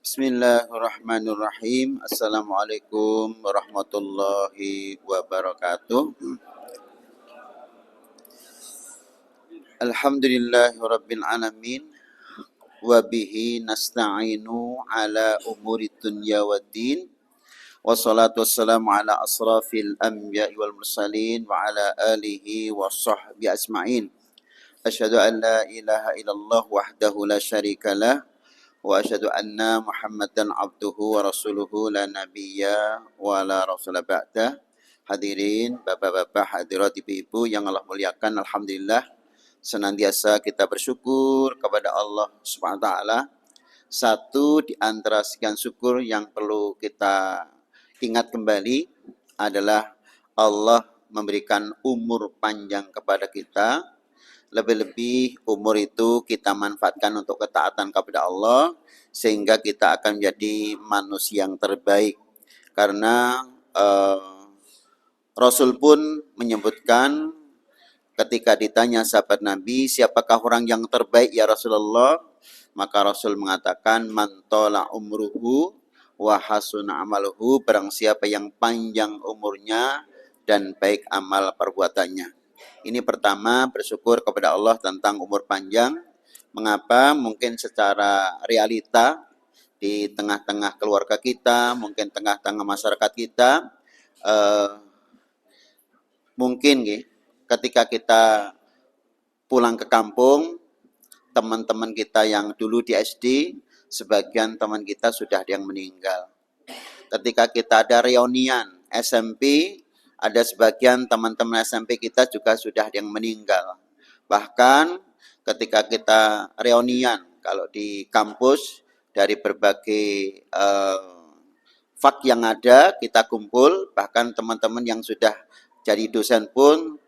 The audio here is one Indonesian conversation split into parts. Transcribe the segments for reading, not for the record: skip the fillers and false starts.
Bismillahirrahmanirrahim. Assalamualaikum warahmatullahi wabarakatuh. Alhamdulillahirabbil alamin wa bihi nasta'inu ala umuri dunya waddin. Wassalatu wassalamu ala asrafil anbiya'i wal mursalin wa ala alihi wa sahbihi ajma'in. Asyhadu an la ilaha illallah wahdahu la syarikalah wa asyhadu anna Muhammadan abduhu wa rasuluhu la nabiyya wa la rasula ba'dah. Hadirin, bapak-bapak, hadirat ibu-ibu yang Allah muliakan, alhamdulillah senantiasa kita bersyukur kepada Allah Subhanahu wa taala. Satu di antara sekian syukur yang perlu kita ingat kembali adalah Allah memberikan umur panjang kepada kita. Lebih-lebih umur itu kita manfaatkan untuk ketaatan kepada Allah, sehingga kita akan menjadi manusia yang terbaik. Karena Rasul pun menyebutkan ketika ditanya sahabat Nabi, siapakah orang yang terbaik ya Rasulullah? Maka Rasul mengatakan, man tola umruhu wa hasuna amaluhu, barang siapa yang panjang umurnya dan baik amal perbuatannya. Ini pertama, bersyukur kepada Allah tentang umur panjang. Mengapa? Mungkin secara realita di tengah-tengah keluarga kita, mungkin tengah-tengah masyarakat kita, mungkin ketika kita pulang ke kampung, teman-teman kita yang dulu di SD, sebagian teman kita sudah ada yang meninggal. Ketika kita ada reunian SMP, ada sebagian teman-teman SMP kita juga sudah ada yang meninggal. Bahkan ketika kita reunian, kalau di kampus, dari berbagai fak yang ada, kita kumpul, bahkan teman-teman yang sudah jadi dosen pun,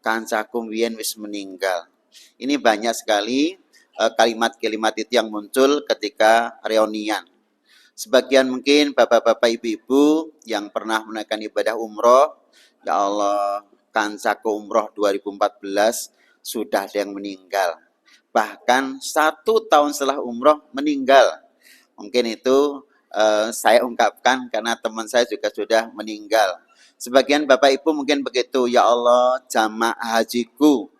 kancakum wien wis meninggal. Ini banyak sekali kalimat-kalimat itu yang muncul ketika reunian. Sebagian mungkin bapak-bapak ibu-ibu yang pernah menunaikan ibadah umroh, ya Allah, kancaku umroh 2014 sudah ada yang meninggal. Bahkan 1 tahun setelah umroh meninggal. Mungkin itu saya ungkapkan karena teman saya juga sudah meninggal. Sebagian bapak ibu mungkin begitu, ya Allah, jamaah hajiku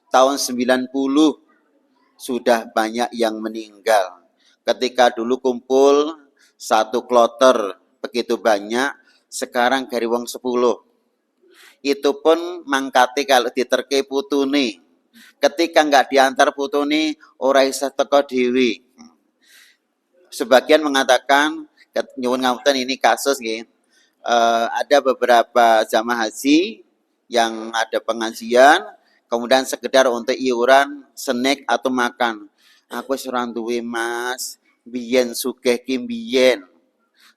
tahun 90 sudah banyak yang meninggal. Ketika dulu kumpul satu kloter begitu banyak, sekarang dari wong 10. Itu pun mangkate kalau diterke putune. Ketika enggak diantar putune, ora isa teko dhewe. Sebagian mengatakan, nyuwun ngapunten ini kasus nggih. Ada beberapa jamaah haji yang ada pengajian, kemudian sekedar untuk iuran, snack atau makan. Aku wis ora duwe Mas, biyen sugih ki biyen.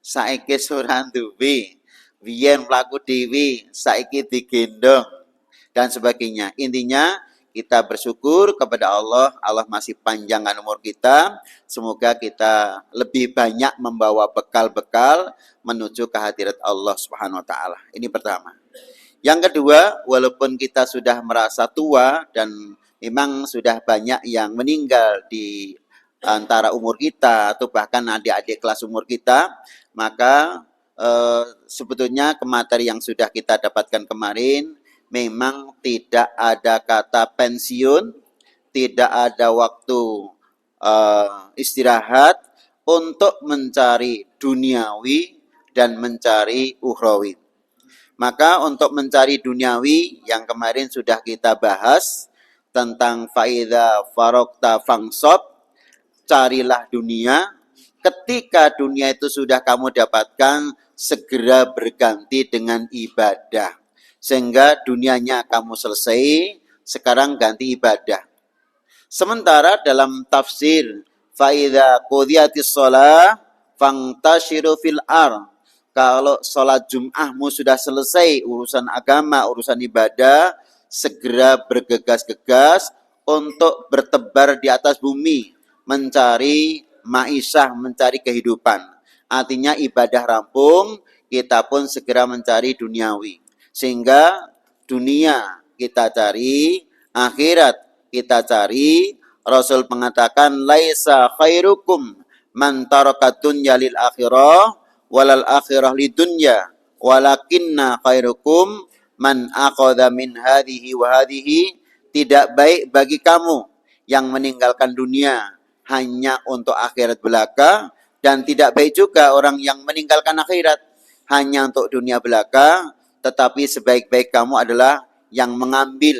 Saiki ora duwe. Biyen mlaku dhewe, saiki digendong dan sebagainya. Intinya kita bersyukur kepada Allah, Allah masih panjangkan umur kita. Semoga kita lebih banyak membawa bekal-bekal menuju kehadirat Allah Subhanahu wa taala. Ini pertama. Yang kedua, walaupun kita sudah merasa tua dan memang sudah banyak yang meninggal di antara umur kita atau bahkan adik-adik kelas umur kita, maka sebetulnya materi yang sudah kita dapatkan kemarin memang tidak ada kata pensiun, tidak ada waktu istirahat untuk mencari duniawi dan mencari ukhrawi. Maka untuk mencari duniawi yang kemarin sudah kita bahas tentang faida farokta fangsob, carilah dunia. Ketika dunia itu sudah kamu dapatkan, segera berganti dengan ibadah. Sehingga dunianya kamu selesai, sekarang ganti ibadah. Sementara dalam tafsir, faida qudiyatis shalah fangtashiru fil ar. Kalau sholat Jum'ahmu sudah selesai, urusan agama, urusan ibadah, segera bergegas-gegas untuk bertebar di atas bumi, mencari ma'isyah, mencari kehidupan. Artinya ibadah rampung, kita pun segera mencari duniawi. Sehingga dunia kita cari, akhirat kita cari. Rasul mengatakan, laisa khairukum man taraka dunya lil akhirah walal akhirah lidunya walakinna khairukum man akhadha min hadhihi wa hadhihi. Tidak baik bagi kamu yang meninggalkan dunia hanya untuk akhirat belaka, dan tidak baik juga orang yang meninggalkan akhirat hanya untuk dunia belaka, tetapi sebaik-baik kamu adalah yang mengambil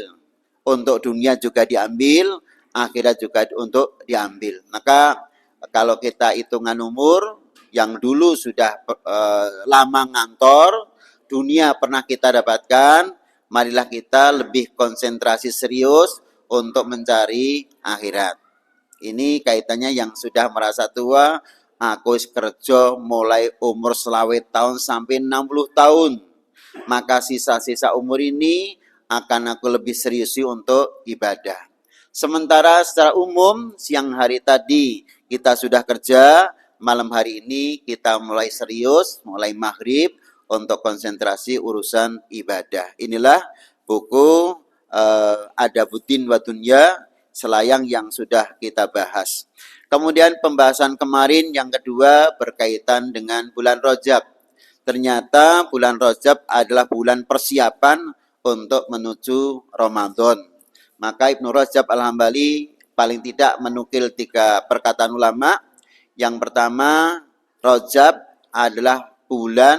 untuk dunia juga diambil, akhirat juga untuk diambil. Maka kalau kita hitungan umur, yang dulu sudah lama ngantor, dunia pernah kita dapatkan, marilah kita lebih konsentrasi serius untuk mencari akhirat. Ini kaitannya yang sudah merasa tua, aku kerja mulai umur 20 tahun sampai 60 tahun. Maka sisa-sisa umur ini akan aku lebih seriusi untuk ibadah. Sementara secara umum siang hari tadi kita sudah kerja, malam hari ini kita mulai serius, mulai maghrib untuk konsentrasi urusan ibadah. Inilah buku Adabuddin wa Dunya selayang yang sudah kita bahas. Kemudian pembahasan kemarin yang kedua berkaitan dengan bulan Rajab. Ternyata bulan Rajab adalah bulan persiapan untuk menuju Ramadan. Maka Ibnu Rajab Al-Hambali paling tidak menukil 3 perkataan ulama. Yang pertama, Rajab adalah bulan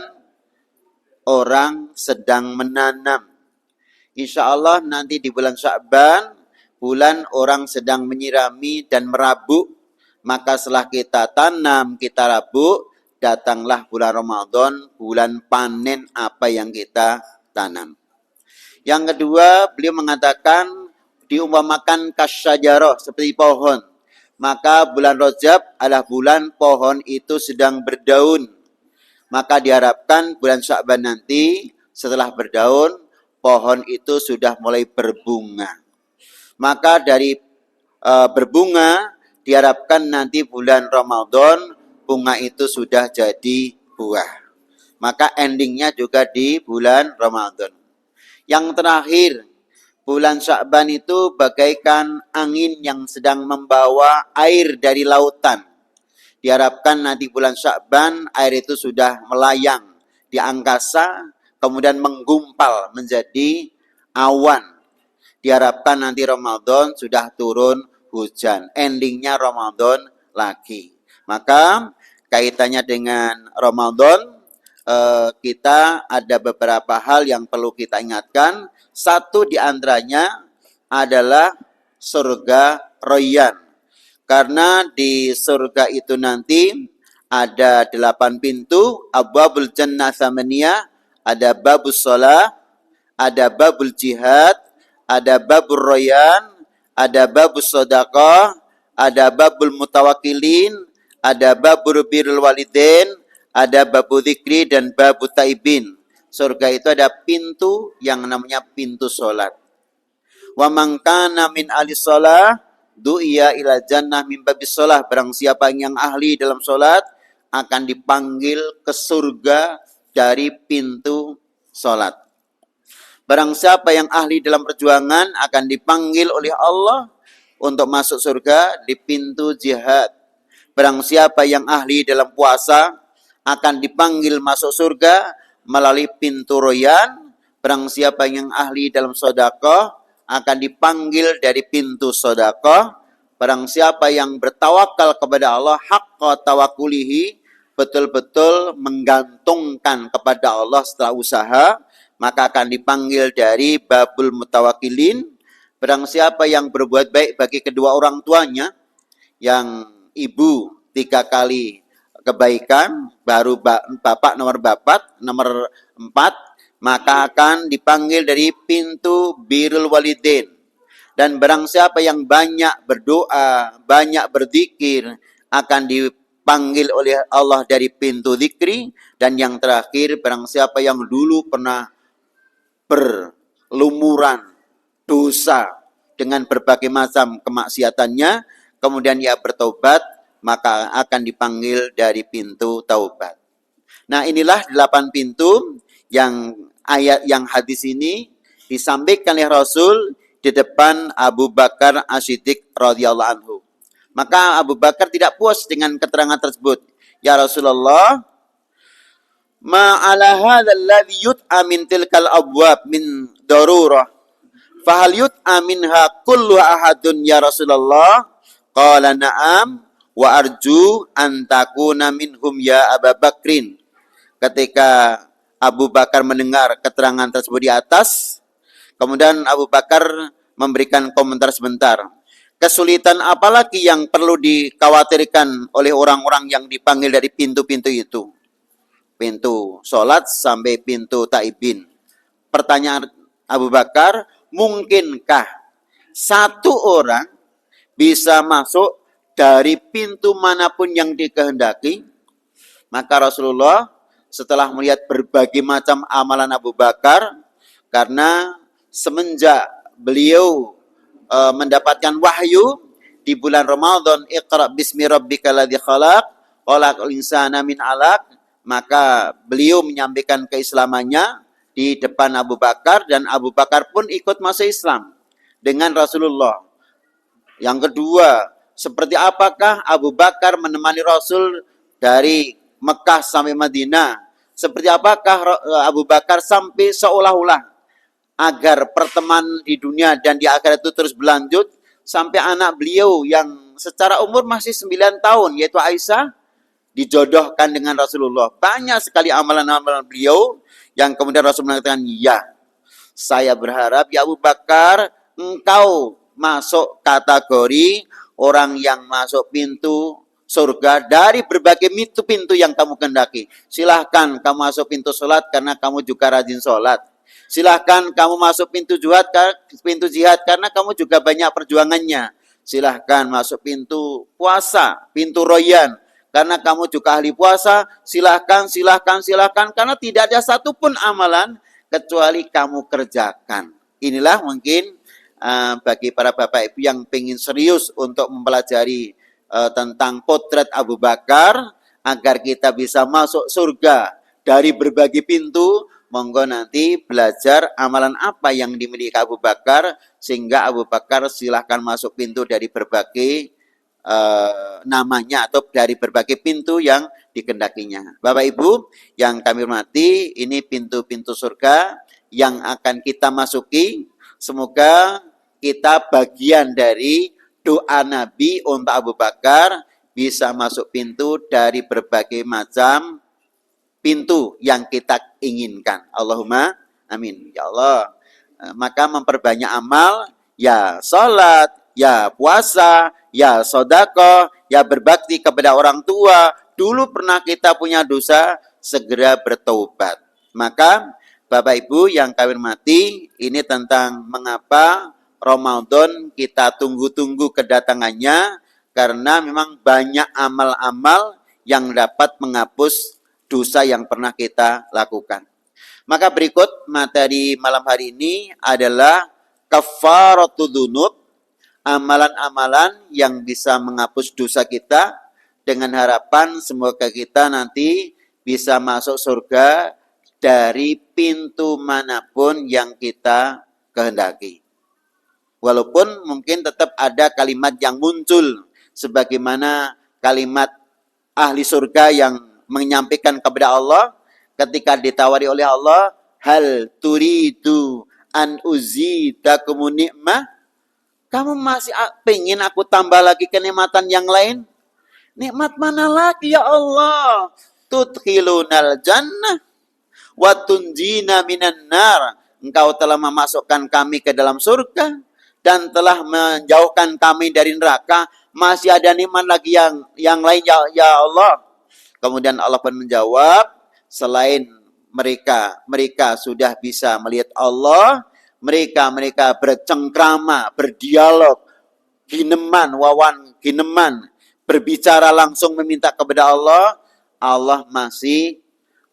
orang sedang menanam. Insya Allah nanti di bulan Sya'ban, bulan orang sedang menyirami dan merabuk. Maka setelah kita tanam, kita rabuk, datanglah bulan Ramadan, bulan panen apa yang kita tanam. Yang kedua, beliau mengatakan diumpamakan kasyajarah, seperti pohon. Maka bulan Rajab adalah bulan pohon itu sedang berdaun. Maka diharapkan bulan Sya'ban nanti setelah berdaun, pohon itu sudah mulai berbunga. Maka dari berbunga diharapkan nanti bulan Ramadan bunga itu sudah jadi buah. Maka endingnya juga di bulan Ramadan. Yang terakhir, bulan Sya'ban itu bagaikan angin yang sedang membawa air dari lautan. Diharapkan nanti bulan Sya'ban air itu sudah melayang di angkasa, kemudian menggumpal menjadi awan. Diharapkan nanti Ramadan sudah turun hujan. Endingnya Ramadan lagi. Maka kaitannya dengan Ramadan, kita ada beberapa hal yang perlu kita ingatkan. Satu di antaranya adalah surga Rayyan. Karena di surga itu nanti ada 8 pintu, abwabul jannah tsamaniyah, ada babus shalah, ada babul jihad, ada babur Rayyan, ada babus shadaqah, ada babul mutawakkilin, ada babur birrul walidain, ada babu dzikri dan babu taibin. Surga itu ada pintu yang namanya pintu sholat. Wa man kana min ahli sholah du'iya ila jannah min babis sholah. Barang siapa yang ahli dalam sholat akan dipanggil ke surga dari pintu sholat. Barang siapa yang ahli dalam perjuangan akan dipanggil oleh Allah untuk masuk surga di pintu jihad. Barang siapa yang ahli dalam puasa akan dipanggil masuk surga melalui pintu Rayyan. Barang siapa yang ahli dalam sedekah akan dipanggil dari pintu sedekah. Barang siapa yang bertawakal kepada Allah haqqa tawakkulihi, betul-betul menggantungkan kepada Allah setelah usaha, maka akan dipanggil dari babul mutawakkilin. Barang siapa yang berbuat baik bagi kedua orang tuanya, yang ibu 3 kali kebaikan, baru bapak nomor 4, maka akan dipanggil dari pintu birrul walidain. Dan barang siapa yang banyak berdoa, banyak berzikir, akan dipanggil oleh Allah dari pintu zikri. Dan yang terakhir, barang siapa yang dulu pernah berlumuran dosa dengan berbagai macam kemaksiatannya, kemudian ia bertobat, maka akan dipanggil dari pintu taubat. Nah, inilah 8 pintu yang hadis ini disampaikan oleh Rasul di depan Abu Bakar As-Siddiq radhiyallahu anhu. Maka Abu Bakar tidak puas dengan keterangan tersebut. Ya Rasulullah, ma'ala hadha alladhi yut'a min tilkal abwab min darurah. Fahal yut'a minha kullu ahadun ya Rasulullah? Qala na'am wa arju an takuna minhum ya Abu Bakrin. Ketika Abu Bakar mendengar keterangan tersebut di atas, kemudian Abu Bakar memberikan komentar sebentar. Kesulitan apalagi yang perlu dikhawatirkan oleh orang-orang yang dipanggil dari pintu-pintu itu? Pintu sholat sampai pintu taibin. Pertanyaan Abu Bakar, mungkinkah satu orang bisa masuk dari pintu manapun yang dikehendaki? Maka Rasulullah setelah melihat berbagai macam amalan Abu Bakar, karena semenjak beliau mendapatkan wahyu di bulan Ramadan, Iqra bismi rabbikal ladzi khalaq, khalaqal insana min 'alaq, maka beliau menyampaikan keislamannya di depan Abu Bakar dan Abu Bakar pun ikut masuk Islam dengan Rasulullah. Yang kedua, seperti apakah Abu Bakar menemani Rasul dari Mekah sampai Madinah? Seperti apakah Abu Bakar sampai seolah-olah agar pertemanan di dunia dan di akhirat itu terus berlanjut sampai anak beliau yang secara umur masih 9 tahun yaitu Aisyah dijodohkan dengan Rasulullah. Banyak sekali amalan-amalan beliau yang kemudian Rasul mengatakan, ya, saya berharap ya Abu Bakar engkau masuk kategori orang yang masuk pintu surga dari berbagai pintu yang kamu kehendaki. Silahkan kamu masuk pintu sholat karena kamu juga rajin sholat. Silahkan kamu masuk pintu jihad karena kamu juga banyak perjuangannya. Silahkan masuk pintu puasa, pintu royan karena kamu juga ahli puasa. Silahkan karena tidak ada satupun amalan kecuali kamu kerjakan. Inilah mungkin bagi para bapak ibu yang ingin serius untuk mempelajari tentang potret Abu Bakar agar kita bisa masuk surga dari berbagai pintu. Monggo nanti belajar amalan apa yang dimiliki Abu Bakar sehingga Abu Bakar silahkan masuk pintu dari berbagai namanya atau dari berbagai pintu yang dikehendakinya. Bapak Ibu yang kami hormati, ini pintu-pintu surga yang akan kita masuki. Semoga kita bagian dari doa Nabi untuk Abu Bakar bisa masuk pintu dari berbagai macam pintu yang kita inginkan. Allahumma amin. Ya Allah. Maka memperbanyak amal, ya sholat, ya puasa, ya sedekah, ya berbakti kepada orang tua. Dulu pernah kita punya dosa, segera bertaubat. Maka Bapak Ibu yang kami hormati, ini tentang mengapa Ramadan kita tunggu-tunggu kedatangannya, karena memang banyak amal-amal yang dapat menghapus dosa yang pernah kita lakukan. Maka berikut materi malam hari ini adalah kafaratul dzunub, amalan-amalan yang bisa menghapus dosa kita dengan harapan semoga kita nanti bisa masuk surga dari pintu manapun yang kita kehendaki. Walaupun mungkin tetap ada kalimat yang muncul sebagaimana kalimat ahli surga yang menyampaikan kepada Allah ketika ditawari oleh Allah, hal turidu an uzidakum nikmah, kamu masih pengen aku tambah lagi kenikmatan yang lain? Nikmat mana lagi ya Allah? Tudkhilunal jannah wa tunjina minan nar, engkau telah memasukkan kami ke dalam surga dan telah menjauhkan kami dari neraka, masih ada nikmat lagi yang lain ya Allah? Kemudian Allah pun menjawab, selain mereka sudah bisa melihat Allah, mereka bercengkrama, berdialog, gineman, berbicara langsung meminta kepada Allah, Allah masih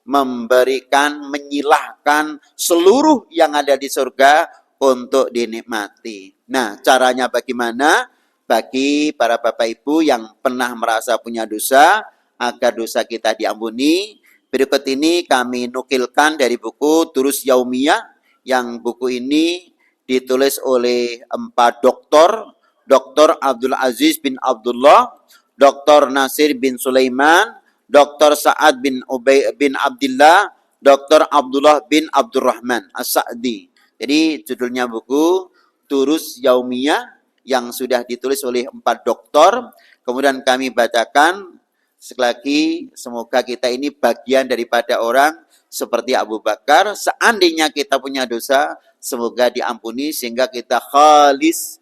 memberikan, menyilahkan seluruh yang ada di surga untuk dinikmati. Nah, caranya bagaimana? Bagi para Bapak Ibu yang pernah merasa punya dosa, agar dosa kita diampuni, berikut ini kami nukilkan dari buku Durus Yaumiyah, yang buku ini ditulis oleh 4 doktor Dr. Abdul Aziz bin Abdullah, Dr. Nasir bin Sulaiman, Dr. Sa'ad bin Ubay bin Abdullah, Dr. Abdullah bin Abdurrahman As-Sa'di. Jadi judulnya buku Durus Yaumiyah yang sudah ditulis oleh 4 doktor. Kemudian kami bacakan sekali lagi, semoga kita ini bagian daripada orang seperti Abu Bakar. Seandainya kita punya dosa, semoga diampuni sehingga kita khalis,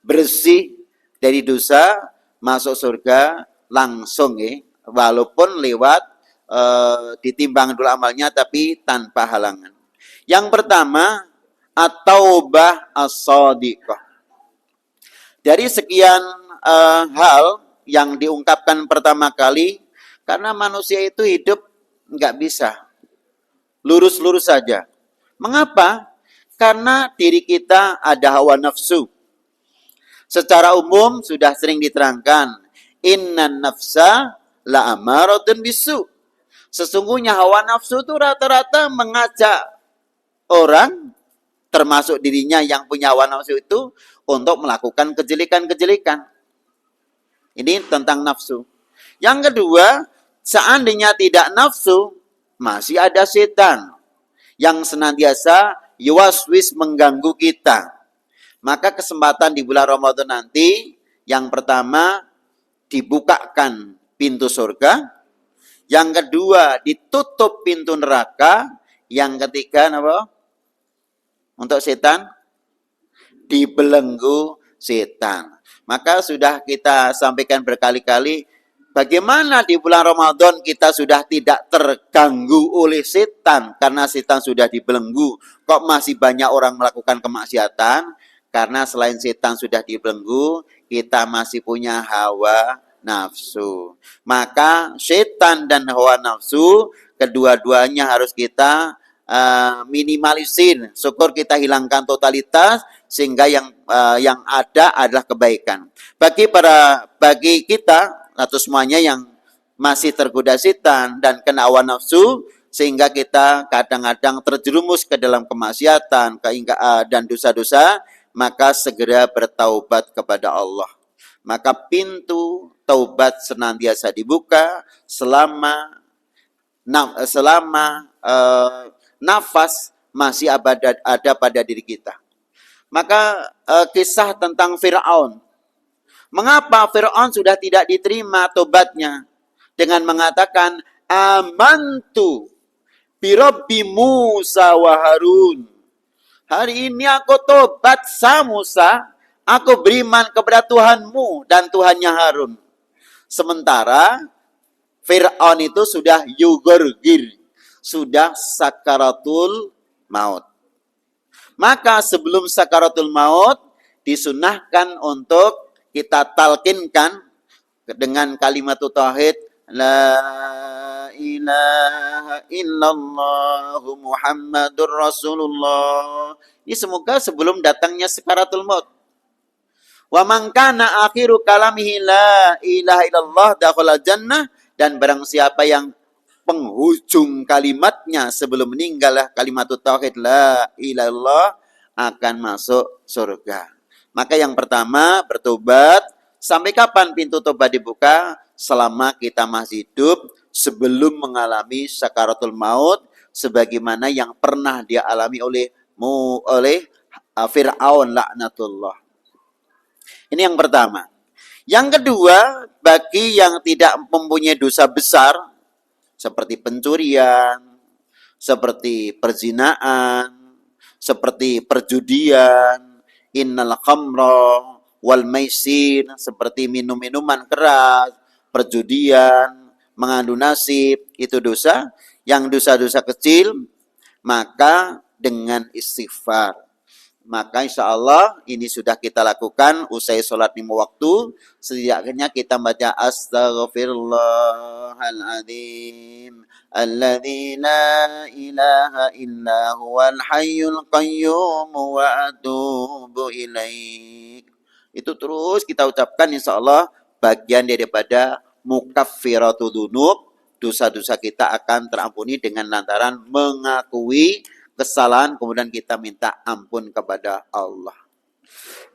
bersih dari dosa, masuk surga langsung ya. Walaupun lewat ditimbang dulu amalnya tapi tanpa halangan. Yang pertama, at-taubah as-shadiqah. Dari sekian hal yang diungkapkan pertama kali, karena manusia itu hidup nggak bisa lurus-lurus saja. Mengapa? Karena diri kita ada hawa nafsu. Secara umum sudah sering diterangkan, innan nafsa la amaratun bisu. Sesungguhnya hawa nafsu itu rata-rata mengajak orang, termasuk dirinya yang punya hawa nafsu itu, untuk melakukan kejelekan-kejelekan. Ini tentang nafsu. Yang kedua, seandainya tidak nafsu, masih ada setan yang senantiasa yuwaswis mengganggu kita. Maka kesempatan di bulan Ramadan nanti, yang pertama dibukakan pintu surga, yang kedua ditutup pintu neraka, yang ketiga apa? Untuk setan dibelenggu setan. Maka sudah kita sampaikan berkali-kali, bagaimana di bulan Ramadan kita sudah tidak terganggu oleh setan karena setan sudah dibelenggu. Kok masih banyak orang melakukan kemaksiatan? Karena selain setan sudah dibelenggu, kita masih punya hawa nafsu. Maka setan dan hawa nafsu kedua-duanya harus kita minimalisir. Syukur kita hilangkan totalitas sehingga yang ada adalah kebaikan. Bagi kita atau semuanya yang masih tergoda setan dan kena hawa nafsu, sehingga kita kadang-kadang terjerumus ke dalam kemaksiatan dan dosa-dosa, maka segera bertaubat kepada Allah. Maka pintu taubat senantiasa dibuka selama nafas masih ada pada diri kita. Maka kisah tentang Fir'aun. Mengapa Fir'aun sudah tidak diterima tobatnya? Dengan mengatakan, amantu birabbi Musa wa Harun. Hari ini aku tobat sa Musa, aku beriman kepada Tuhanmu dan Tuhannya Harun. Sementara Fir'aun itu sudah yugurgir, sudah sakaratul maut. Maka sebelum sakaratul maut, disunahkan untuk kita talkinkan dengan kalimat tauhid, la ilaha illallah Muhammadur Rasulullah. Ini semoga sebelum datangnya sakaratul maut. Wa man kana akhiru kalamihi la ilaha illallah dakhala jannah. Dan barang siapa yang penghujung kalimatnya sebelum meninggal kalimat tauhid la ilaha illallah akan masuk surga. Maka yang pertama bertobat. Sampai kapan pintu tobat dibuka? Selama kita masih hidup sebelum mengalami sakaratul maut, sebagaimana yang pernah dia alami oleh Fir'aun laknatullah. Ini yang pertama. Yang kedua, bagi yang tidak mempunyai dosa besar seperti pencurian, seperti perzinaan, seperti perjudian, innal khamra wal maisir, seperti minum-minuman keras, perjudian, mengadu nasib, itu dosa. Yang dosa-dosa kecil, maka dengan istighfar. Maka insya Allah ini sudah kita lakukan usai sholat 5 waktu. Setidaknya kita baca astaghfirullahaladzim alladzi la ilaha illa huwal hayyul qayyum wa atubu ilaik. Itu terus kita ucapkan, insya Allah bagian daripada mukaffiratu dzunub. Dosa-dosa kita akan terampuni dengan lantaran mengakui kesalahan, kemudian kita minta ampun kepada Allah.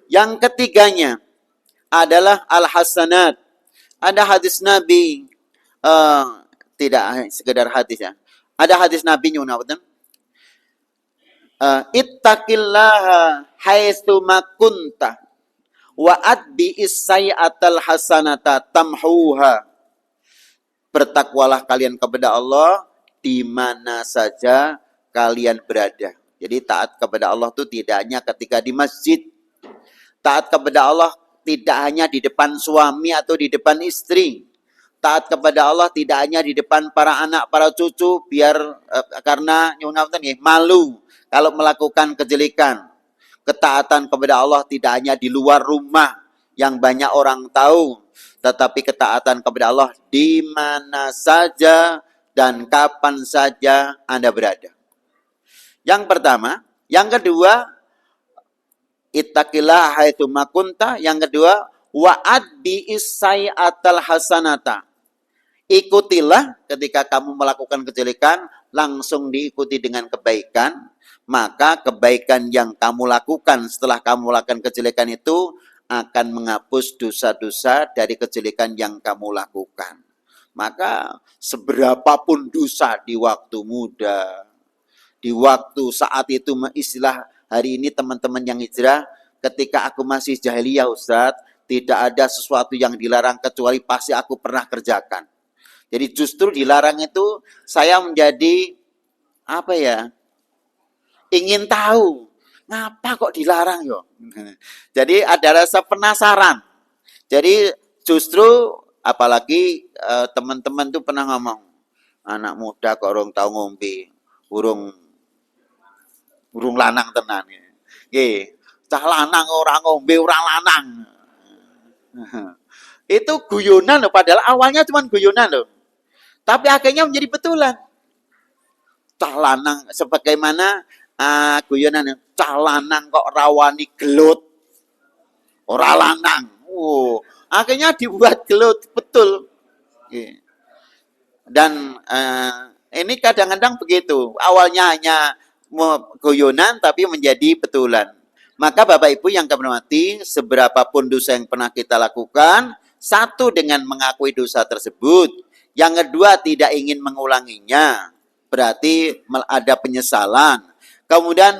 Yang ketiganya, adalah al-hasanat. Ada hadis Nabi, eh, tidak sekedar hadis ya. Ada hadis Nabi nyuwun ngapunten. Ittaqillaha haitsu ma kunta wa adbi is-sayyi'atal hasanata tamhuha. Bertakwalah kalian kepada Allah di mana saja kalian berada. Jadi taat kepada Allah itu tidak hanya ketika di masjid. Taat kepada Allah tidak hanya di depan suami atau di depan istri. Taat kepada Allah tidak hanya di depan para anak, para cucu, biar karena nyuwun ngapunten nggih, malu kalau melakukan kejelekan. Ketaatan kepada Allah tidak hanya di luar rumah yang banyak orang tahu, tetapi ketaatan kepada Allah di mana saja dan kapan saja Anda berada. Yang pertama, yang kedua, ittaqillah haitsu ma kunta, yang kedua, wa'ad bi isai'atal hasanata. Ikutilah ketika kamu melakukan kejelekan, langsung diikuti dengan kebaikan. Maka kebaikan yang kamu lakukan setelah kamu melakukan kejelekan itu akan menghapus dosa-dosa dari kejelekan yang kamu lakukan. Maka seberapapun dosa di waktu muda, di waktu saat itu, istilah hari ini teman-teman yang hijrah, ketika aku masih jahiliyah Ustadz, tidak ada sesuatu yang dilarang kecuali pasti aku pernah kerjakan. Jadi justru dilarang itu saya menjadi apa ya? Ingin tahu, ngapa kok dilarang yo? Jadi ada rasa penasaran. Jadi justru apalagi teman-teman tuh pernah ngomong, anak muda kok orang tahu ngombe, urung lanang tenan. Nggih, cah lanang ora ngombe ora lanang. Itu guyonan loh, padahal awalnya cuma guyonan loh. Tapi akhirnya menjadi betulan. Cah lanang sebagaimana guyonan, cah lanang kok rawani gelut, ora lanang. Akhirnya dibuat gelut, betul. Dan ini kadang-kadang begitu. Awalnya hanya guyonan tapi menjadi betulan. Maka Bapak Ibu yang kami hormati, seberapapun dosa yang pernah kita lakukan, satu dengan mengakui dosa tersebut, yang kedua tidak ingin mengulanginya, berarti ada penyesalan. Kemudian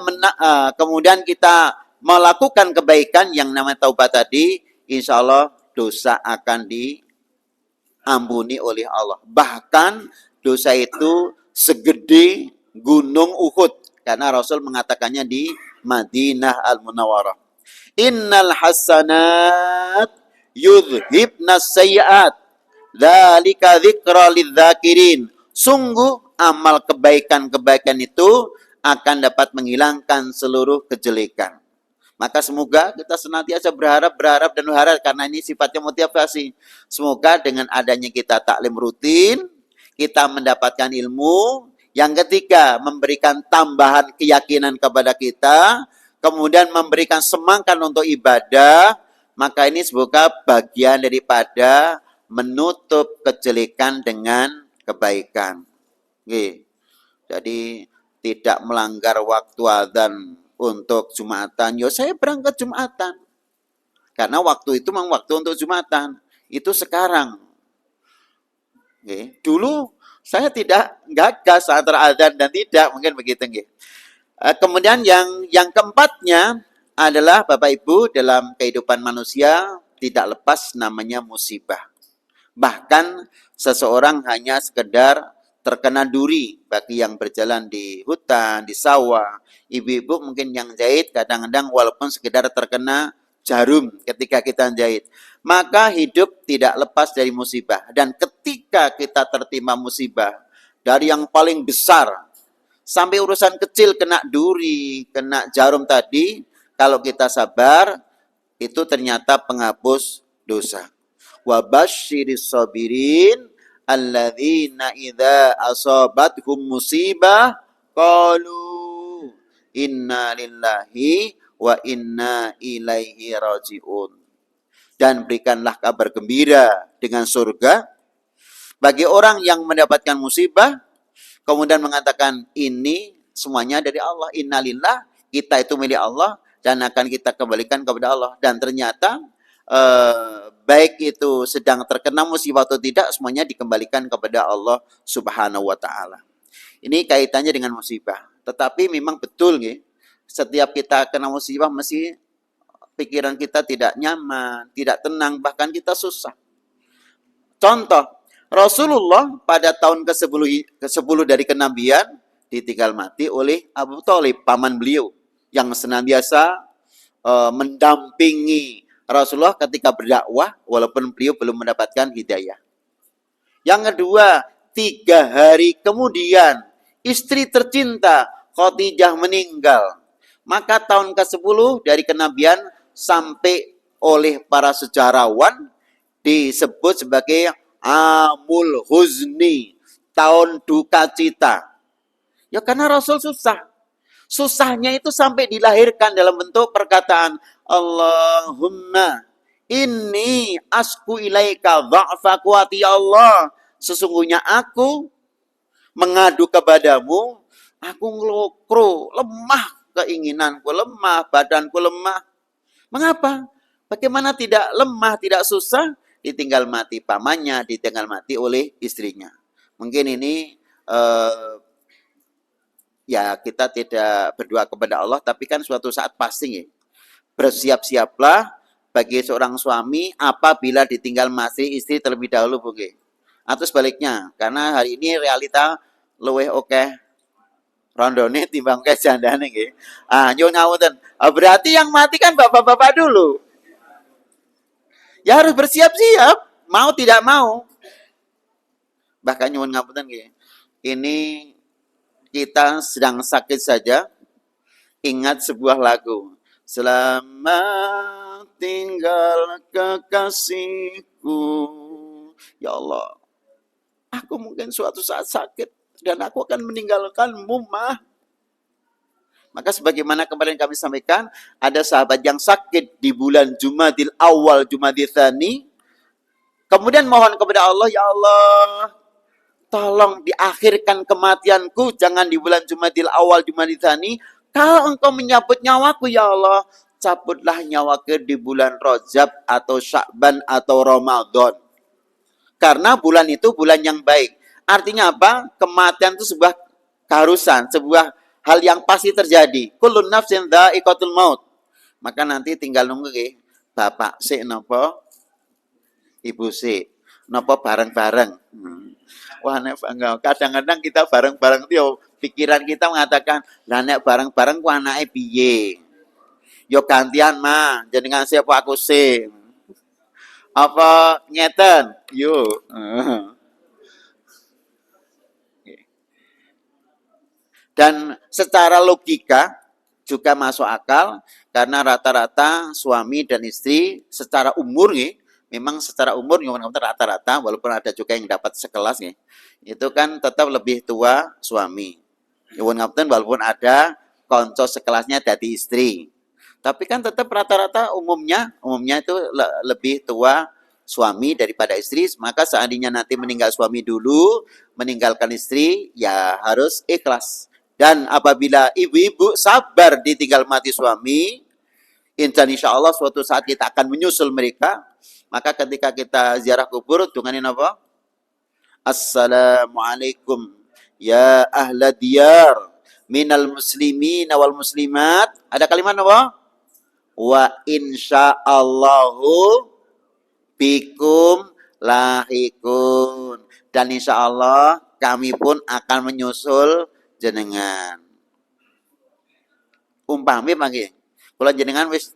kita melakukan kebaikan yang namanya taubat tadi, insya Allah dosa akan diampuni oleh Allah. Bahkan dosa itu segede gunung Uhud, karena Rasul mengatakannya di Madinah Al-Munawwarah. Innal hasanat yudhibnas sayyi'at, dzalika dzikra lidzakirin. Sungguh amal kebaikan-kebaikan itu akan dapat menghilangkan seluruh kejelekan. Maka semoga kita senantiasa berharap dan berharap, karena ini sifatnya motivasi. Semoga dengan adanya kita taklim rutin, kita mendapatkan ilmu yang ketiga memberikan tambahan keyakinan kepada kita, kemudian memberikan semangat untuk ibadah. Maka ini semoga bagian daripada menutup kejelekan dengan kebaikan. Jadi tidak melanggar waktu adzan untuk Jumatan. Yo saya berangkat Jumatan. Karena waktu itu memang waktu untuk Jumatan. Itu sekarang. Dulu saya tidak gagas antara adzan dan tidak, mungkin begitu. Kemudian yang keempatnya adalah Bapak Ibu, dalam kehidupan manusia tidak lepas namanya musibah. Bahkan seseorang hanya sekedar terkena duri, bagi yang berjalan di hutan, di sawah, ibu-ibu mungkin yang jahit kadang-kadang walaupun sekedar terkena jarum ketika kita jahit, maka hidup tidak lepas dari musibah. Dan ketika kita tertimpa musibah dari yang paling besar sampai urusan kecil, kena duri, kena jarum tadi, kalau kita sabar, itu ternyata penghapus dosa. Wa basyiris sabirin alladzina idza asabathum musibah qalu inna lillahi wa inna ilaihi rajiun. Dan berikanlah kabar gembira dengan surga bagi orang yang mendapatkan musibah kemudian mengatakan ini semuanya dari Allah, innalillah, kita itu milik Allah dan akan kita kembalikan kepada Allah. Dan ternyata baik itu sedang terkena musibah atau tidak, semuanya dikembalikan kepada Allah Subhanahu wa taala. Ini kaitannya dengan musibah. Tetapi memang betul nih, setiap kita kena musibah mesti pikiran kita tidak nyaman, tidak tenang, bahkan kita susah. Contoh, Rasulullah pada tahun ke-10 dari kenabian ditinggal mati oleh Abu Thalib, paman beliau, yang senantiasa mendampingi Rasulullah ketika berdakwah, walaupun beliau belum mendapatkan hidayah. Yang kedua, 3 hari kemudian, istri tercinta Khadijah meninggal. Maka tahun ke-10 dari kenabian sampai oleh para sejarawan disebut sebagai Amul Huzni, tahun duka cita. Ya karena Rasul susah. Susahnya itu sampai dilahirkan dalam bentuk perkataan Allahumma inni asku ilaika dha'fa quwati, ya Allah, sesungguhnya aku mengadu kepadamu, aku ngelokro, lemah keinginanku, lemah badanku, lemah. Mengapa? Bagaimana tidak lemah, tidak susah? Ditinggal mati pamannya, ditinggal mati oleh istrinya. Mungkin ini ya kita tidak berdoa kepada Allah, tapi kan suatu saat pasti ya. Bersiap-siaplah bagi seorang suami apabila ditinggal mati istri terlebih dahulu, Bung. Atau sebaliknya, karena hari ini realita luweh oke rondone timbang ke jandane nggih. Nyuwun ngapunten. Berarti yang mati kan bapak-bapak dulu. Ya harus bersiap-siap, mau tidak mau. Bahkan nyuwun ngapunten nggih. Ini kita sedang sakit saja, ingat sebuah lagu. Selamat tinggal kekasihku. Ya Allah, aku mungkin suatu saat sakit dan aku akan meninggalkanmu, mah. Maka sebagaimana kemarin kami sampaikan, ada sahabat yang sakit di bulan Jumadil Awal, Jumadil Tsani. Kemudian mohon kepada Allah, ya Allah, tolong diakhirkan kematianku, jangan di bulan Jumadil Awal, Jumadil Tsani. Kalau engkau menyabut nyawaku, ya Allah, cabutlah nyawaku di bulan Rajab atau Sya'ban atau Ramadan. Karena bulan itu bulan yang baik. Artinya apa? Kematian itu sebuah keharusan, sebuah hal yang pasti terjadi. Kullun nafsin dha'iqatul maut. Maka nanti tinggal nunggu bapak sik napa, ibu sik napa bareng-bareng. Wah, nek kadang-kadang kita bareng-bareng itu pikiran kita mengatakan, lah nek bareng-bareng ku anake piye? Yo gantian mah, jenengan siapa aku sik. Apa ngeten? Yo. Dan secara logika juga masuk akal karena rata-rata suami dan istri secara umur nih, memang secara umur rata-rata walaupun ada juga yang dapat sekelas nih, itu kan tetap lebih tua suami. Walaupun ada konco sekelasnya dari istri. Tapi kan tetap rata-rata umumnya itu lebih tua suami daripada istri. Maka seandainya nanti meninggal suami dulu, meninggalkan istri, ya harus ikhlas. Dan apabila ibu-ibu sabar ditinggal mati suami, insya Allah suatu saat kita akan menyusul mereka. Maka ketika kita ziarah kubur, dunganin apa? Assalamualaikum ya ahla diyar minal muslimin wal muslimat. Ada kalimat apa? Wa insyaallahu bikum lahikun. Dan insya Allah kami pun akan menyusul jenengan. Umpami mangke. Kula jenengan wis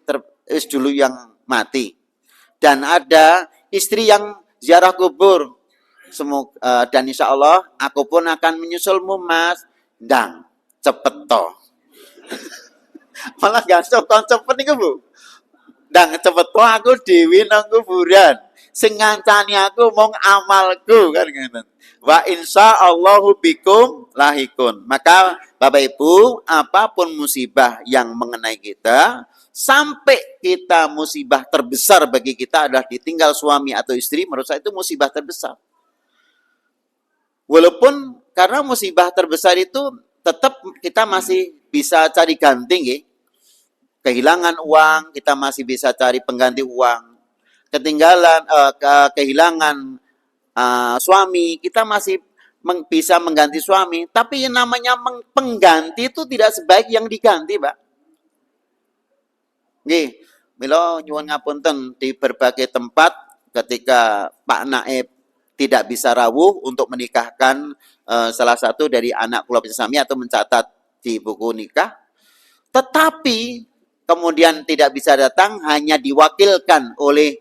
dulu yang mati. Dan ada istri yang ziarah kubur. Semoga dan insya Allah aku pun akan menyusulmu, Mas. Ndang, cepet toh. Malah gak sokon cepet niku, Bu. Ndang cepet toh aku dhewe nang kuburan. Sing ngancani aku mung amalku kan ngene. Wa insyaallahu bikum lahikun. Maka Bapak Ibu, apapun musibah yang mengenai kita, sampai kita musibah terbesar bagi kita adalah ditinggal suami atau istri, menurut saya itu musibah terbesar. Walaupun karena musibah terbesar itu tetap kita masih bisa cari ganti, kehilangan uang, kita masih bisa cari pengganti uang. ketinggalan, kehilangan suami, kita masih bisa mengganti suami. Tapi yang namanya pengganti itu tidak sebaik yang diganti, Pak. Nggih, mila nyuwun ngapunten di berbagai tempat ketika Pak Naib tidak bisa rawuh untuk menikahkan salah satu dari anak kula sami atau mencatat di buku nikah, tetapi kemudian tidak bisa datang, hanya diwakilkan oleh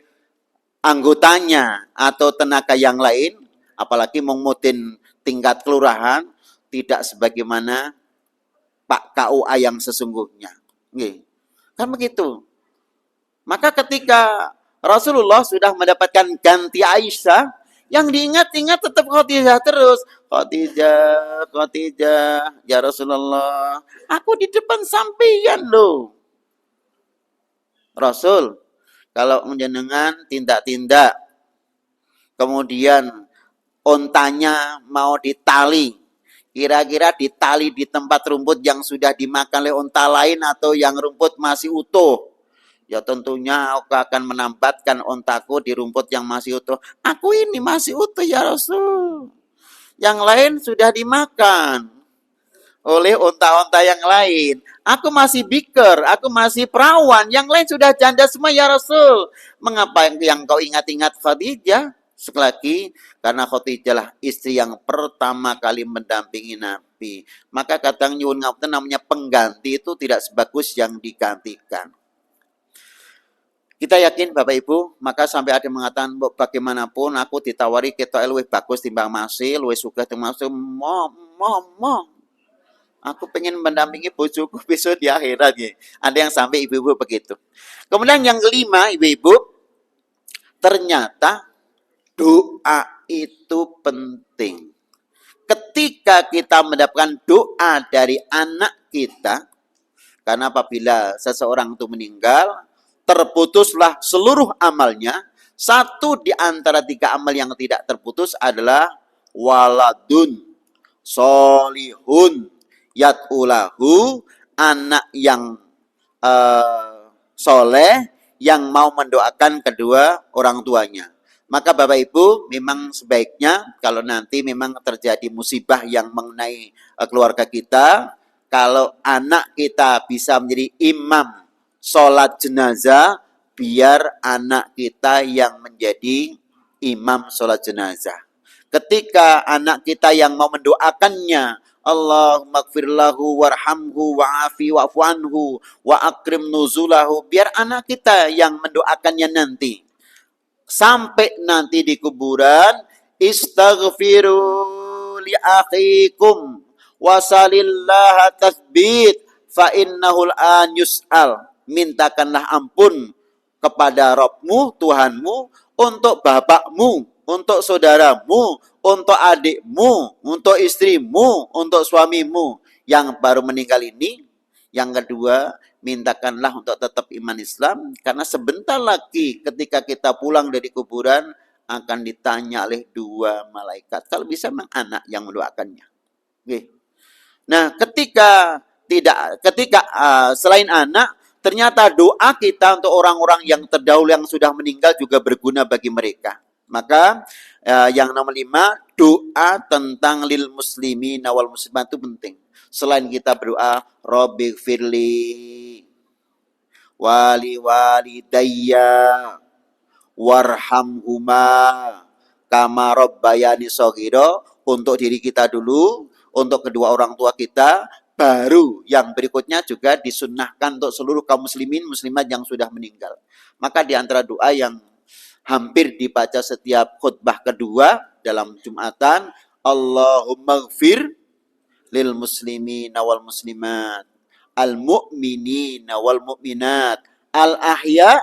anggotanya atau tenaga yang lain, apalagi mengmutin tingkat kelurahan, tidak sebagaimana Pak KUA yang sesungguhnya. Nggih. Kan begitu. Maka ketika Rasulullah sudah mendapatkan ganti Aisyah, yang diingat-ingat tetap Khadijah terus. Khadijah, Khadijah, ya Rasulullah, aku di depan sampeyan loh. Rasul, kalau menjenengan tindak-tindak, kemudian ontanya mau ditali, kira-kira ditali di tempat rumput yang sudah dimakan oleh onta lain atau yang rumput masih utuh, ya tentunya aku akan menambatkan ontaku di rumput yang masih utuh. Aku ini masih utuh ya Rasul. Yang lain sudah dimakan oleh onta-onta yang lain. Aku masih biker, aku masih perawan. Yang lain sudah janda semua ya Rasul. Mengapa yang kau ingat-ingat Khadijah? Sekali lagi, karena Khadijah lah istri yang pertama kali mendampingi Nabi. Maka kadang nyuwun ngapunten, namanya pengganti itu tidak sebagus yang digantikan. Kita yakin Bapak Ibu, maka sampai ada yang mengatakan bagaimanapun aku ditawari kita luwih bagus timbang masih, luwih sugih timbang masih, mo. Aku pengen mendampingi bojoku besok di akhirat ya. Ada yang sampai ibu-ibu begitu. Kemudian yang kelima, ibu-ibu, ternyata doa itu penting. Ketika kita mendapatkan doa dari anak kita, karena apabila seseorang itu meninggal, terputuslah seluruh amalnya. Satu di antara 3 amal yang tidak terputus adalah waladun solihun yat'ulahu, anak yang soleh yang mau mendoakan kedua orang tuanya. Maka Bapak Ibu, memang sebaiknya kalau nanti memang terjadi musibah yang mengenai keluarga kita, kalau anak kita bisa menjadi imam sholat jenazah, biar anak kita yang menjadi imam sholat jenazah. Ketika anak kita yang mau mendoakannya, Allahumma gfirlahu warhamhu wa'afi wa'fu anhu wa akrim nuzulahu, biar anak kita yang mendoakannya nanti. Sampai nanti di kuburan, istaghfiru li akhikum wasalillaha tasbit fa innahul an yus'al. Mintakanlah ampun kepada Rabbmu, Tuhanmu, untuk bapakmu, untuk saudaramu, untuk adikmu, untuk istrimu, untuk suamimu yang baru meninggal ini. Yang kedua, mintakanlah untuk tetap iman Islam, karena sebentar lagi ketika kita pulang dari kuburan akan ditanya oleh 2 malaikat. Kalau bisa memang anak yang mendoakannya. Oke. Nah, ketika selain anak, ternyata doa kita untuk orang-orang yang terdahulu yang sudah meninggal juga berguna bagi mereka. Maka yang nomor 5, doa tentang lil muslimin wal muslimat itu penting. Selain kita berdoa, Rabbighfirli wali walidayya warhamhuma kama rabbayani shaghira, untuk diri kita dulu, untuk kedua orang tua kita, baru yang berikutnya juga disunnahkan untuk seluruh kaum muslimin muslimat yang sudah meninggal. Maka di antara doa yang hampir dibaca setiap khutbah kedua dalam Jumatan, Allahumma gfir lil muslimin wal muslimat, al mu'minin wal mu'minat, al ahya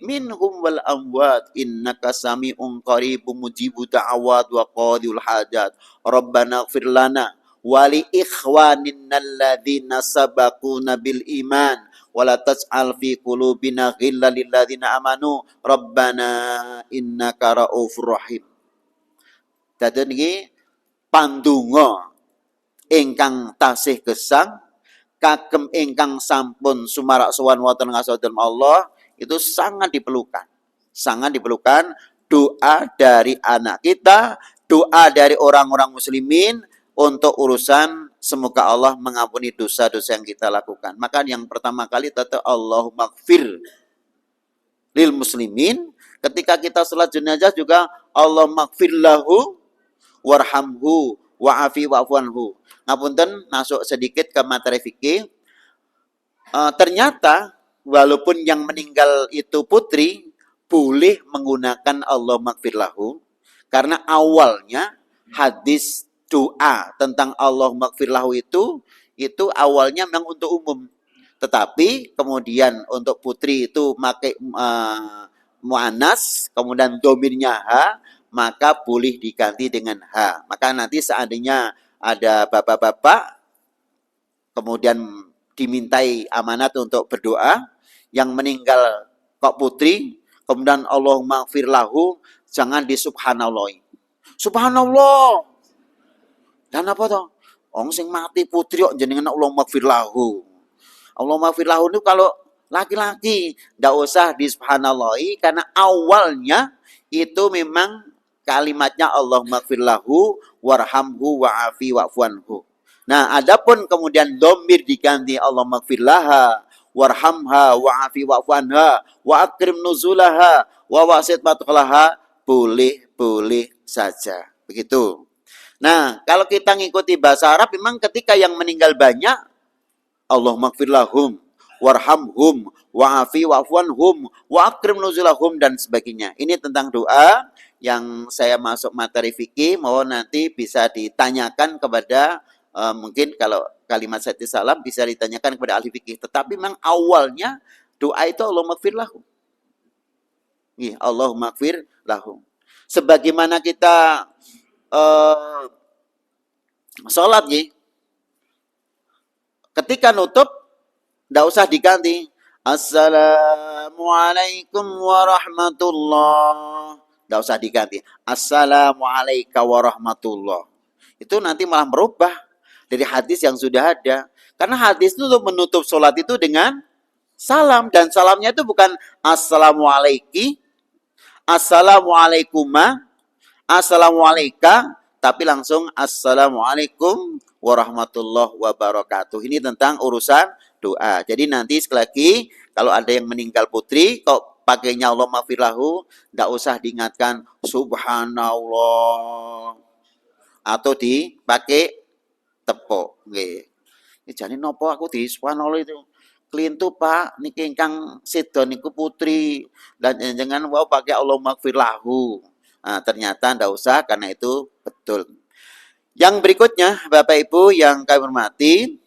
minhum wal amwat, innaka sami'un qaribun mujibud da'awat wa qadil hajat. Rabbana ighfir lana wa li ikhwanina alladzina sabaquna bil iman wa la taj'al fi qulubina ghillan lil ladzina amanu rabbana innaka raufur rahim. Dadi niki pandonga ingkang tasih gesang kagem ingkang sampun sumarak sowan wonten ngasaden Allah, itu sangat diperlukan. Sangat diperlukan doa dari anak kita, doa dari orang-orang muslimin untuk urusan semoga Allah mengampuni dosa-dosa yang kita lakukan. Maka yang pertama kali tetap Allahumma gfir lil muslimin. Ketika kita salat jenazah juga Allahumma gfir lahu warhamhu wa'afi wa'fuanhu. Ngapunten masuk sedikit ke materi fikih. Ternyata walaupun yang meninggal itu putri, boleh menggunakan Allahumma gfir lahu. Karena awalnya hadis doa tentang Allahumma gfir lahu itu awalnya memang untuk umum. Tetapi kemudian untuk putri itu pakai mu'anas, kemudian domirnya ha, maka boleh diganti dengan ha. Maka nanti seandainya ada bapak-bapak, kemudian dimintai amanat untuk berdoa, yang meninggal kok putri, kemudian Allahumma gfir lahu, jangan di subhanallah. Subhanallah. Dan apa toh? Orang sing mati putri kok jenengan Allahumma gfir lahu. Allahumma gfir lahu itu kalau laki-laki enggak usah di subhanallahi karena awalnya itu memang kalimatnya Allahumma gfir lahu warhamhu wa'afi wa'fuanhu. Nah, adapun kemudian domir diganti Allahumma gfir laha warhamha wa'afi wa'fuanha wa akrim nuzulaha wa wasit matqalaha, boleh saja. Begitu. Nah, kalau kita ngikuti bahasa Arab memang ketika yang meninggal banyak Allahumma gfir lahum warhamhum wa'afi wa'fuanhum wa akrim nuzulahum dan sebagainya. Ini tentang doa yang saya masuk materi fikih, mohon nanti bisa ditanyakan kepada mungkin kalau kalimat sati salam bisa ditanyakan kepada ahli fikih. Tetapi memang awalnya doa itu Allahumma gfir lahum. Allahumma gfir lahum. Sebagaimana kita sholat ketika nutup tidak usah diganti Assalamualaikum warahmatullah, tidak usah diganti Assalamualaikum warahmatullah. Itu nanti malah merubah dari hadis yang sudah ada. Karena hadis itu untuk menutup sholat itu dengan salam, dan salamnya itu bukan Assalamualaikum, Assalamualaikuma, Assalamualaikum, tapi langsung Assalamualaikum warahmatullahi wabarakatuh. Ini tentang urusan doa. Jadi nanti sekali lagi kalau ada yang meninggal putri kok pakainya Allahumma gfir lahu, enggak usah diingatkan subhanallah atau dipakai tepuk nggih. Jane nopo aku di subhanallah itu klintu Pak niki ingkang sedo niku putri dan jangan wow pakai Allahumma gfir lahu. Nah, ternyata enggak usah karena itu betul. Yang berikutnya, Bapak Ibu yang kami hormati,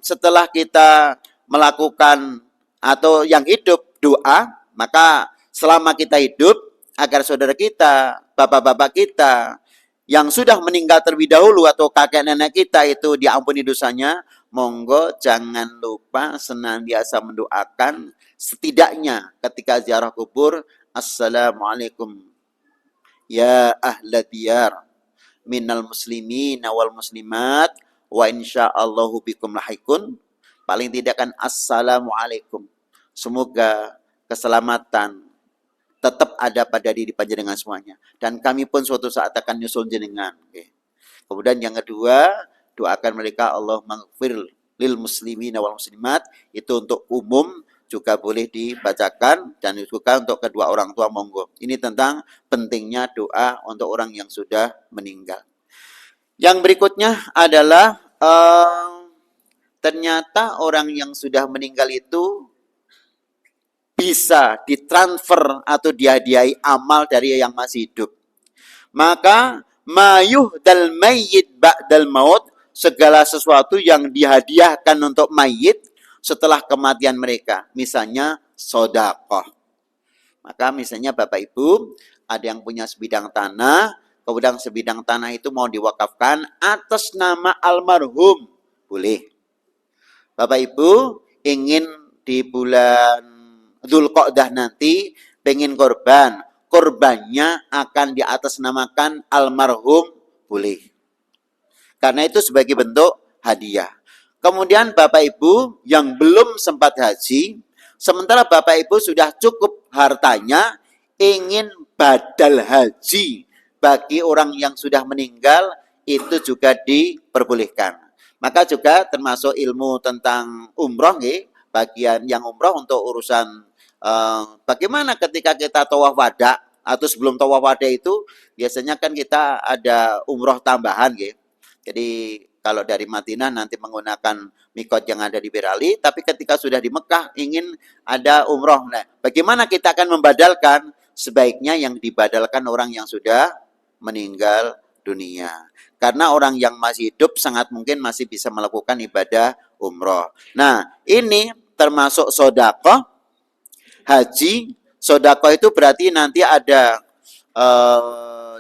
setelah kita melakukan atau yang hidup doa, maka selama kita hidup, agar saudara kita, bapak-bapak kita, yang sudah meninggal terlebih dahulu atau kakek nenek kita itu diampuni dosanya, monggo jangan lupa senantiasa mendoakan setidaknya ketika ziarah kubur, Assalamualaikum ya ahla diyar minal muslimin wal muslimat wa insyaallahu bikum lahikun. Paling tidak kan assalamualaikum. Semoga keselamatan tetap ada pada diri panjenengan semuanya. Dan kami pun suatu saat akan nyusul jenengan. Okay. Kemudian yang kedua, doakan mereka Allah maghfir lil muslimin wal muslimat. Itu untuk umum juga boleh dibacakan dan juga untuk kedua orang tua monggo. Ini tentang pentingnya doa untuk orang yang sudah meninggal. Yang berikutnya adalah ternyata orang yang sudah meninggal itu bisa ditransfer atau dihadiahi amal dari yang masih hidup. Maka mayuh dal mayyit ba'dal maut, segala sesuatu yang dihadiahkan untuk mayit setelah kematian mereka, misalnya sedekah. Maka misalnya Bapak Ibu ada yang punya sebidang tanah, kemudian sebidang tanah itu mau diwakafkan atas nama almarhum, boleh. Bapak Ibu ingin di bulan Dzulqa'dah nanti pengen korban, korbannya akan diatasnamakan almarhum, boleh. Karena itu sebagai bentuk hadiah. Kemudian Bapak Ibu yang belum sempat haji, Sementara Bapak Ibu sudah cukup hartanya, ingin badal haji bagi orang yang sudah meninggal, itu juga diperbolehkan. Maka juga termasuk ilmu tentang umroh, bagian yang umroh untuk urusan bagaimana ketika kita tawaf wada atau sebelum tawaf wada itu biasanya kan kita ada umroh tambahan, gitu. Jadi kalau dari Madinah nanti menggunakan mikot yang ada di Berali, tapi ketika sudah di Mekah ingin ada umroh. Nah, bagaimana kita akan membadalkan? Sebaiknya yang dibadalkan orang yang sudah meninggal dunia. Karena orang yang masih hidup sangat mungkin masih bisa melakukan ibadah umroh. Nah, ini termasuk sodakoh, haji. Sodakoh itu berarti nanti ada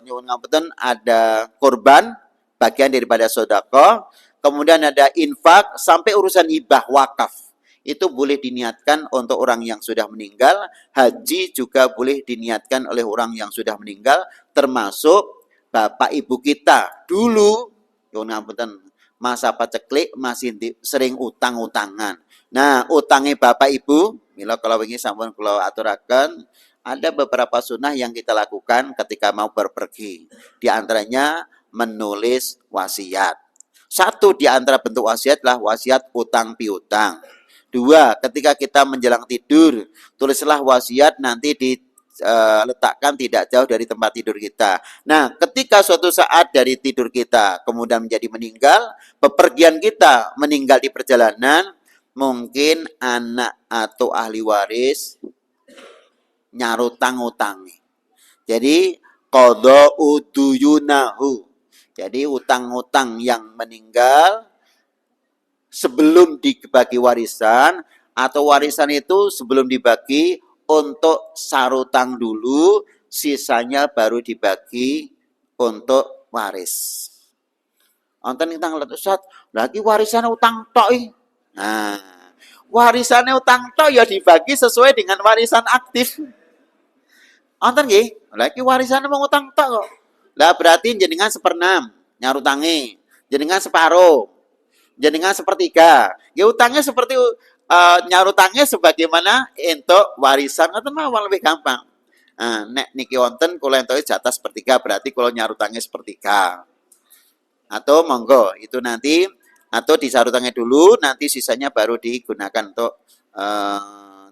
nyuwun ngapunten, ada kurban, bagian daripada sodako, kemudian ada infak, sampai urusan hibah wakaf. Itu boleh diniatkan untuk orang yang sudah meninggal. Haji juga boleh diniatkan oleh orang yang sudah meninggal, termasuk bapak ibu kita. Dulu, nyuwun ngapunten, masa paceklik masih sering utang-utangan. Nah, utangnya bapak ibu, mila kalau ingin sampun kula aturaken, ada beberapa sunnah yang kita lakukan ketika mau berpergi. Di antaranya menulis wasiat. Satu di antara bentuk wasiat adalah wasiat utang piutang. Dua, ketika kita menjelang tidur, tulislah wasiat nanti diletakkan tidak jauh dari tempat tidur kita. Nah, ketika suatu saat dari tidur kita kemudian menjadi meninggal, bepergian kita meninggal di perjalanan, mungkin anak atau ahli waris nyarutang-utangi. Jadi qadha uduyunahu. Jadi utang-utang yang meninggal sebelum dibagi warisan, atau warisan itu sebelum dibagi untuk sarutang dulu, sisanya baru dibagi untuk waris. Wonten ingkang Ustaz, lagi warisan utang tok. Nah, warisannya utang tok ya dibagi sesuai dengan warisan aktif. Wonten nggih? Lah iki warisane wong utang tok kok. Lah berarti jenengan seperenam nyarutangi, jenengan separuh, jenengan sepertiga. Ya utangnya seperti nyarutangnya sebagaimana entuk warisan, ngoten mawon lebih gampang. Nek niki wonten kula entuke jatah sepertiga, berarti kula nyarutangnya sepertiga. Atau monggo itu nanti, atau disarutangnya dulu, nanti sisanya baru digunakan untuk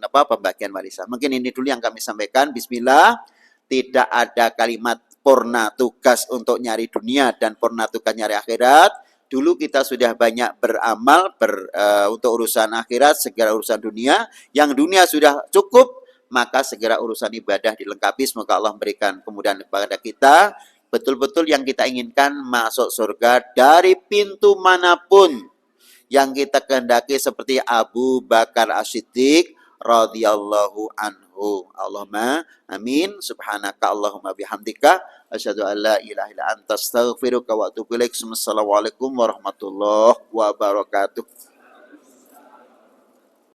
pembagian warisan. Mungkin ini dulu yang kami sampaikan. Bismillah. Tidak ada kalimat purna tugas untuk nyari dunia dan purna tugas nyari akhirat. Dulu kita sudah banyak beramal untuk urusan akhirat, segera urusan dunia. Yang dunia sudah cukup, maka segera urusan ibadah dilengkapi. Semoga Allah memberikan kemudahan kepada kita. Betul-betul yang kita inginkan masuk surga dari pintu manapun yang kita kehendaki, seperti Abu Bakar As-Siddiq radhiyallahu anhu. Allahumma amin. Subhanaka Allahumma bihamdika asyhadu an la ilaha illa anta astaghfiruka wa atubu ilaik. Wassalamualaikum warahmatullahi wabarakatuh.